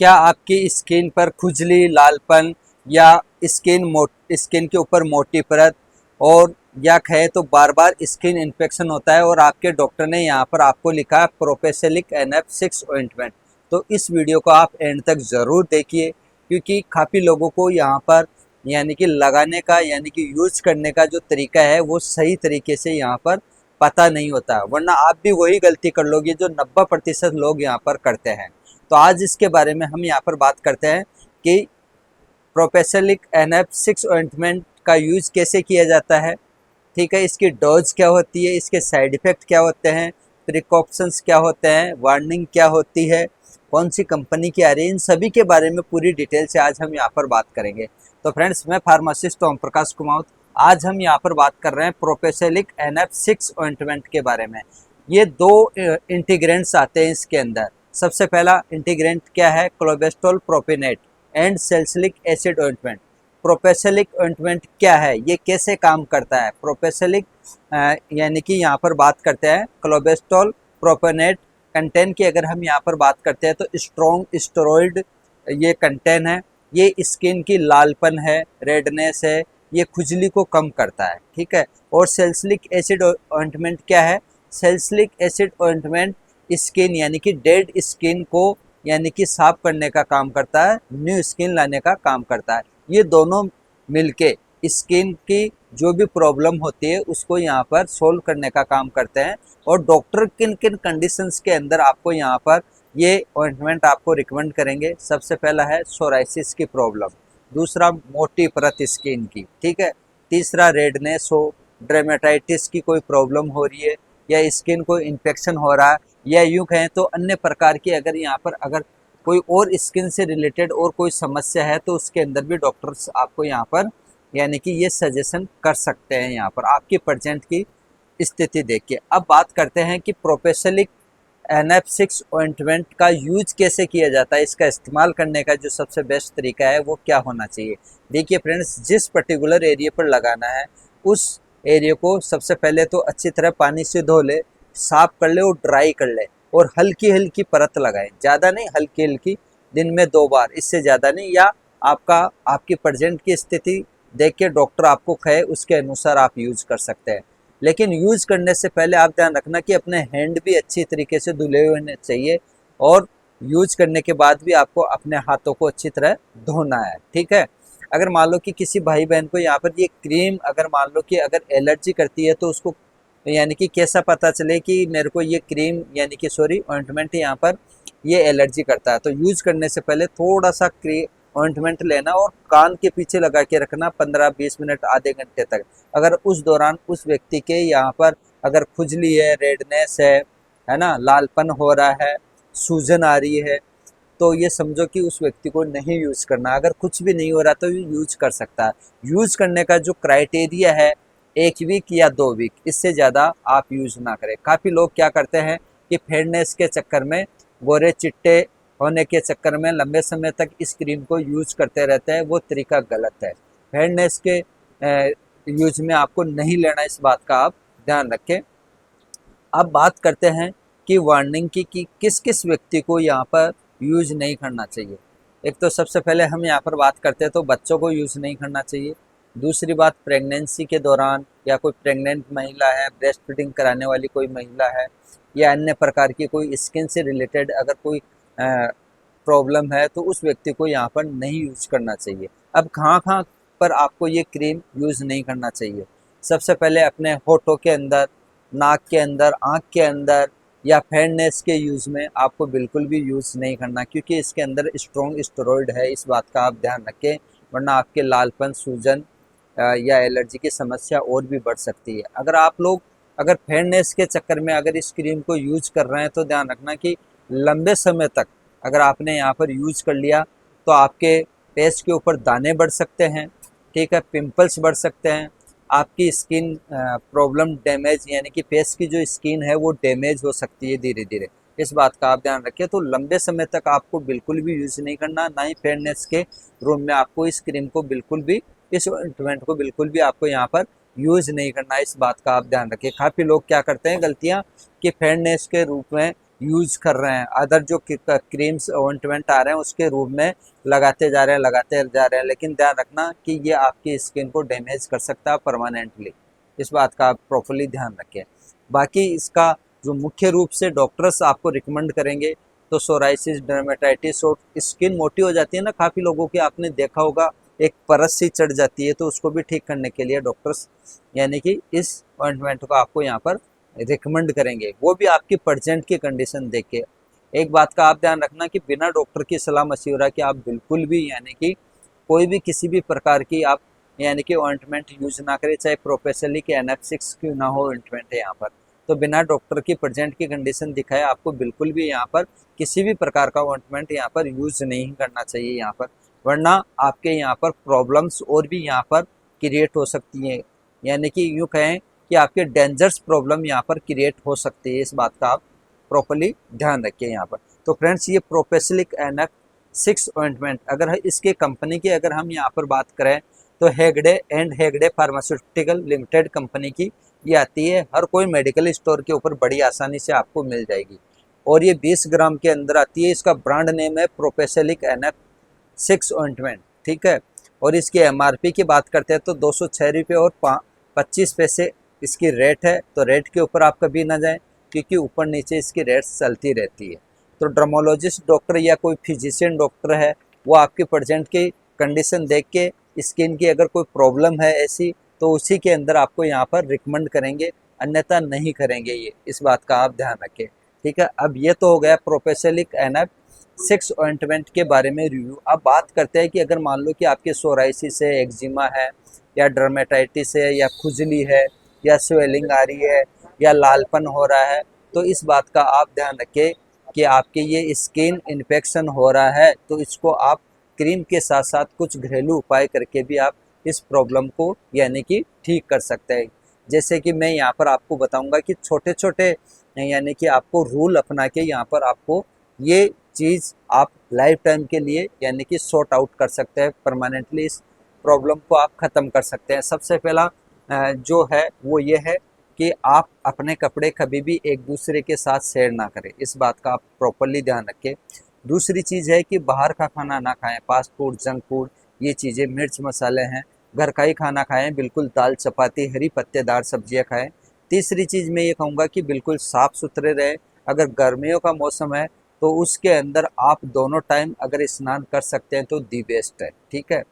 क्या आपकी स्किन पर खुजली, लालपन या स्किन के ऊपर मोटी परत और या कहे तो बार बार स्किन इन्फेक्शन होता है और आपके डॉक्टर ने यहाँ पर आपको लिखा है प्रोपेसेलिक NF6 ऑइंटमेंट। तो इस वीडियो को आप एंड तक ज़रूर देखिए, क्योंकि काफ़ी लोगों को यहाँ पर यानी कि लगाने का यानी कि यूज करने का जो तरीका है वो सही तरीके से यहाँ पर पता नहीं होता, वरना आप भी वही गलती कर लोगे जो 90% लोग यहाँ पर करते हैं। तो आज इसके बारे में हम यहाँ पर बात करते हैं कि प्रोपेसेलिक NF6 ऑइंटमेंट का यूज कैसे किया जाता है, ठीक है, इसकी डोज क्या होती है, इसके साइड इफ़ेक्ट क्या होते हैं, प्रिकॉशंस क्या होते हैं, वार्निंग क्या होती है, कौन सी कंपनी की आ रही है, इन सभी के बारे में पूरी डिटेल से आज हम यहाँ पर बात करेंगे। तो फ्रेंड्स, मैं फार्मासिस्ट ओम प्रकाश कुमावत। आज हम यहाँ पर बात कर रहे हैं प्रोपेसेलिक NF6 ऑइंटमेंट के बारे में। ये दो इंटीग्रेंट्स आते हैं इसके अंदर। सबसे पहला इंटीग्रेंट क्या है, clobetasol propionate and salicylic acid ointment. Propysalic ointment क्या है, ये कैसे काम करता है। प्रोपेसेलिक यानी कि यहाँ पर बात करते हैं क्लोबेस्टोल प्रोपेनेट कंटेन की। अगर हम यहाँ पर बात करते हैं तो स्ट्रॉन्ग स्टेरॉइड ये कंटेन है। ये स्किन की लालपन है, रेडनेस है, ये खुजली को कम करता है, ठीक है। और सैलिसिलिक एसिड ऑइंटमेंट क्या है, सैलिसिलिक एसिड ऑइंटमेंट स्किन यानी कि डेड स्किन को यानी कि साफ करने का काम करता है, न्यू स्किन लाने का काम करता है। ये दोनों मिलके स्किन की जो भी प्रॉब्लम होती है उसको यहाँ पर सोल्व करने का काम करते हैं। और डॉक्टर किन किन कंडीशंस के अंदर आपको यहाँ पर ये ऑइंटमेंट आपको रिकमेंड करेंगे। सबसे पहला है सोराइसिस की प्रॉब्लम, दूसरा मोटी परत स्किन की, ठीक है, तीसरा रेडनेस हो, डर्मेटाइटिस की कोई प्रॉब्लम हो रही है या स्किन को इन्फेक्शन हो रहा है, या यूँ कहें तो अन्य प्रकार की अगर यहाँ पर अगर कोई और स्किन से रिलेटेड और कोई समस्या है तो उसके अंदर भी डॉक्टर्स आपको यहाँ पर यानी कि ये सजेशन कर सकते हैं यहाँ पर आपकी प्रेजेंट की स्थिति देख के। अब बात करते हैं कि प्रोपेसेलिक NF6 ऑइंटमेंट का यूज कैसे किया जाता है, इसका इस्तेमाल करने का जो सबसे बेस्ट तरीका है वो क्या होना चाहिए। देखिए फ्रेंड्स, जिस पर्टिकुलर एरिया पर लगाना है उस एरिया को सबसे पहले तो अच्छी तरह पानी से धो ले, साफ कर ले और ड्राई कर ले और हल्की हल्की परत लगाएं, ज़्यादा नहीं, हल्की हल्की, दिन में 2 बार, इससे ज़्यादा नहीं। या आपकी प्रेजेंट की स्थिति देख के डॉक्टर आपको कहे उसके अनुसार आप यूज कर सकते हैं। लेकिन यूज करने से पहले आप ध्यान रखना कि अपने हैंड भी अच्छी तरीके से धुले हुए होने चाहिए और यूज करने के बाद भी आपको अपने हाथों को अच्छी तरह धोना है, ठीक है। अगर मान लो कि किसी भाई बहन को यहाँ पर ये क्रीम अगर मान लो कि अगर एलर्जी करती है तो उसको यानी कि कैसा पता चले कि मेरे को ये क्रीम यानी कि ऑइंटमेंट यहाँ पर ये एलर्जी करता है। तो यूज करने से पहले थोड़ा सा ऑइंटमेंट लेना और कान के पीछे लगा के रखना 15-20 मिनट, आधे घंटे तक। अगर उस दौरान उस व्यक्ति के यहाँ पर अगर खुजली है, रेडनेस है ना, लालपन हो रहा है, सूजन आ रही है, तो ये समझो कि उस व्यक्ति को नहीं यूज करना। अगर कुछ भी नहीं हो रहा तो ये यूज कर सकता है। यूज करने का जो क्राइटेरिया है 1 वीक या 2 वीक, इससे ज़्यादा आप यूज ना करें। काफ़ी लोग क्या करते हैं कि फेयरनेस के चक्कर में, गोरे चिट्टे होने के चक्कर में लंबे समय तक इस क्रीम को यूज करते रहते हैं, वो तरीका गलत है। फेयरनेस के यूज में आपको नहीं लेना, इस बात का आप ध्यान रखें। अब बात करते हैं कि वार्निंग की कि किस किस व्यक्ति को यहाँ पर यूज नहीं करना चाहिए। एक तो सबसे पहले हम यहाँ पर बात करते हैं तो बच्चों को यूज नहीं करना चाहिए। दूसरी बात, प्रेगनेंसी के दौरान या कोई प्रेग्नेंट महिला है, ब्रेस्ट फीडिंग कराने वाली कोई महिला है, या अन्य प्रकार की कोई स्किन से रिलेटेड अगर कोई प्रॉब्लम है तो उस व्यक्ति को यहाँ पर नहीं यूज करना चाहिए। अब कहाँ कहाँ पर आपको ये क्रीम यूज़ नहीं करना चाहिए। सबसे पहले अपने होठों के अंदर, नाक के अंदर, आँख के अंदर या फेयरनेस के यूज़ में आपको बिल्कुल भी यूज़ नहीं करना, क्योंकि इसके अंदर स्ट्रॉन्ग स्टेरॉइड है। इस बात का आप ध्यान रखें, वरना आपके लालपन, सूजन या एलर्जी की समस्या और भी बढ़ सकती है। अगर फेयरनेस के चक्कर में अगर इस क्रीम को यूज कर रहे हैं तो ध्यान रखना कि लंबे समय तक अगर आपने यहाँ पर यूज कर लिया तो आपके फेस के ऊपर दाने बढ़ सकते हैं, ठीक है, पिंपल्स बढ़ सकते हैं, आपकी स्किन प्रॉब्लम डैमेज यानी कि फेस की जो स्किन है वो डैमेज हो सकती है धीरे धीरे। इस बात का आप ध्यान रखें। तो लंबे समय तक आपको बिल्कुल भी यूज नहीं करना, ना ही फेयरनेस के रूम में आपको इस क्रीम को बिल्कुल भी, इस ऑइंटमेंट को बिल्कुल भी आपको यहाँ पर यूज नहीं करना। इस बात का आप ध्यान रखें। काफ़ी लोग क्या करते हैं गलतियाँ कि फेयरनेस के रूप में यूज कर रहे हैं, अदर जो क्रीम्स ऑइंटमेंट आ रहे हैं उसके रूप में लगाते जा रहे हैं, लेकिन ध्यान रखना कि ये आपकी स्किन को डैमेज कर सकता है परमानेंटली। इस बात का आप प्रॉपरली ध्यान रखें। बाकी इसका जो मुख्य रूप से डॉक्टर्स आपको रिकमेंड करेंगे तो सोराइसिस, डर्मेटाइटिस और स्किन मोटी हो जाती है ना, काफ़ी लोगों की आपने देखा होगा एक परस सी चढ़ जाती है, तो उसको भी ठीक करने के लिए डॉक्टर्स यानी कि इस ऑइंटमेंट को आपको यहाँ पर रिकमेंड करेंगे, वो भी आपकी प्रेजेंट की कंडीशन देख के। एक बात का आप ध्यान रखना कि बिना डॉक्टर की सलाह मशवरा के आप बिल्कुल भी यानी कि कोई भी किसी भी प्रकार की आप यानी कि ऑइंटमेंट यूज ना करें, चाहे प्रोफेशनली के NF6 क्यों ना हो ऑइंटमेंट है यहाँ पर। तो बिना डॉक्टर की प्रेजेंट की कंडीशन दिखाए आपको बिल्कुल भी यहाँ पर किसी भी प्रकार का ऑइंटमेंट यहाँ पर यूज नहीं करना चाहिए यहाँ पर, वरना आपके यहाँ पर प्रॉब्लम्स और भी यहाँ पर क्रिएट हो सकती हैं, यानी कि यूँ कहें कि आपके डेंजरस प्रॉब्लम यहाँ पर क्रिएट हो सकती है। इस बात का आप प्रॉपरली ध्यान रखिए यहाँ पर। तो फ्रेंड्स ये प्रोफेशनलिक NF6 ऑइंटमेंट, अगर इसके कंपनी की अगर हम यहाँ पर बात करें तो Hegde and Hegde pharmaceutical limited company की ये आती है। हर कोई मेडिकल स्टोर के ऊपर बड़ी आसानी से आपको मिल जाएगी और ये 20 ग्राम के अंदर आती है। इसका ब्रांड नेम है प्रोफेशनलिक NF6 ऑइंटमेंट, ठीक है। और इसकी MRP की बात करते हैं तो 206 रुपये और 25 पैसे इसकी रेट है। तो रेट के ऊपर आप कभी ना जाएं क्योंकि ऊपर नीचे इसकी रेट चलती रहती है। तो डर्मोलॉजिस्ट डॉक्टर या कोई फिजिशियन डॉक्टर है वो आपकी प्रेजेंट की कंडीशन देख के स्किन की अगर कोई प्रॉब्लम है ऐसी तो उसी के अंदर आपको यहाँ पर रिकमेंड करेंगे, अन्यथा नहीं करेंगे ये। इस बात का आप ध्यान रखें, ठीक है। अब ये तो हो गया प्रोफेशनलिक NF6 ऑइंटमेंट के बारे में रिव्यू। अब बात करते हैं कि अगर मान लो कि आपके सोराइसिस है, एक्जिमा है या डर्मेटाइटिस है या खुजली है या स्वेलिंग आ रही है या लालपन हो रहा है, तो इस बात का आप ध्यान रखें कि आपके ये स्किन इन्फेक्शन हो रहा है, तो इसको आप क्रीम के साथ साथ कुछ घरेलू उपाय करके भी आप इस प्रॉब्लम को यानी कि ठीक कर सकते हैं। जैसे कि मैं यहाँ पर आपको बताऊंगा कि छोटे छोटे यानी कि आपको रूल अपना के यहाँ पर आपको ये चीज़ आप लाइफ टाइम के लिए यानी कि सॉर्ट आउट कर सकते हैं, परमानेंटली इस प्रॉब्लम को आप ख़त्म कर सकते हैं। सबसे पहला जो है वो ये है कि आप अपने कपड़े कभी भी एक दूसरे के साथ शेयर ना करें, इस बात का आप प्रॉपरली ध्यान रखें। दूसरी चीज़ है कि बाहर का खाना ना खाएं, फास्ट फूड, जंक फूड, ये चीज़ें मिर्च मसाले हैं, घर का ही खाना खाएं, बिल्कुल दाल चपाती, हरी पत्तेदार सब्जियां खाएं। तीसरी चीज़ मैं ये कहूँगा कि बिल्कुल साफ़ सुथरे रहें। अगर गर्मियों का मौसम है तो उसके अंदर आप दोनों टाइम अगर स्नान कर सकते हैं तो दी बेस्ट है, ठीक है।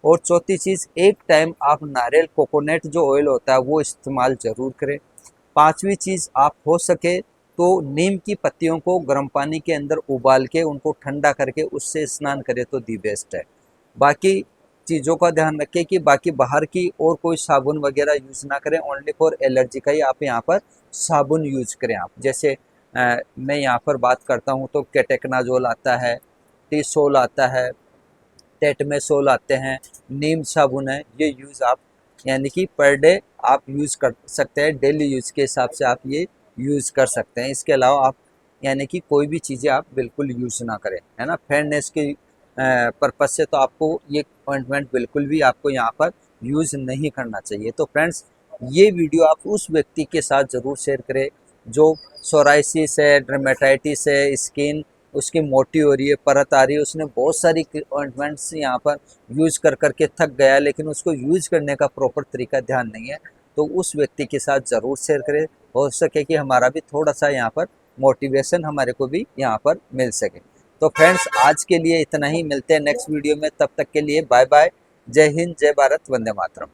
और चौथी चीज़, एक टाइम आप नारियल कोकोनट जो ऑयल होता है वो इस्तेमाल ज़रूर करें। पांचवी चीज़, आप हो सके तो नीम की पत्तियों को गर्म पानी के अंदर उबाल के उनको ठंडा करके उससे स्नान करें तो दी बेस्ट है। बाकी चीज़ों का ध्यान रखें कि बाकी बाहर की और कोई साबुन वगैरह यूज़ ना करें, ओनली फॉर एलर्जी का ही आप यहाँ पर साबुन यूज करें आप। जैसे मैं यहाँ पर बात करता हूँ तो केटेकनाजोल आता है, टीसोल आता है, टेटमेसोल आते हैं, नीम साबुन है, ये यूज़ आप यानी कि पर डे आप यूज़ कर सकते हैं, डेली यूज़ के हिसाब से आप ये यूज़ कर सकते हैं। इसके अलावा आप यानी कि कोई भी चीज़ें आप बिल्कुल यूज़ ना करें, है ना। फेयरनेस के पर्पज़ से तो आपको ये ऑइंटमेंट बिल्कुल भी आपको यहाँ पर यूज़ नहीं करना चाहिए। तो फ्रेंड्स, ये वीडियो आप उस व्यक्ति के साथ ज़रूर शेयर करें जो सोराइसिस है, डर्मेटाइटिस है, स्किन उसकी मोटी हो रही है, परत आ रही है, उसने बहुत सारी ऑइंटमेंट्स यहाँ पर यूज़ कर करके थक गया, लेकिन उसको यूज़ करने का प्रॉपर तरीका ध्यान नहीं है, तो उस व्यक्ति के साथ ज़रूर शेयर करें। हो सके कि हमारा भी थोड़ा सा यहाँ पर मोटिवेशन हमारे को भी यहाँ पर मिल सके। तो फ्रेंड्स, आज के लिए इतना ही, मिलते हैं नेक्स्ट वीडियो में, तब तक के लिए बाय बाय। जय हिंद, जय भारत, वंदे मातरम।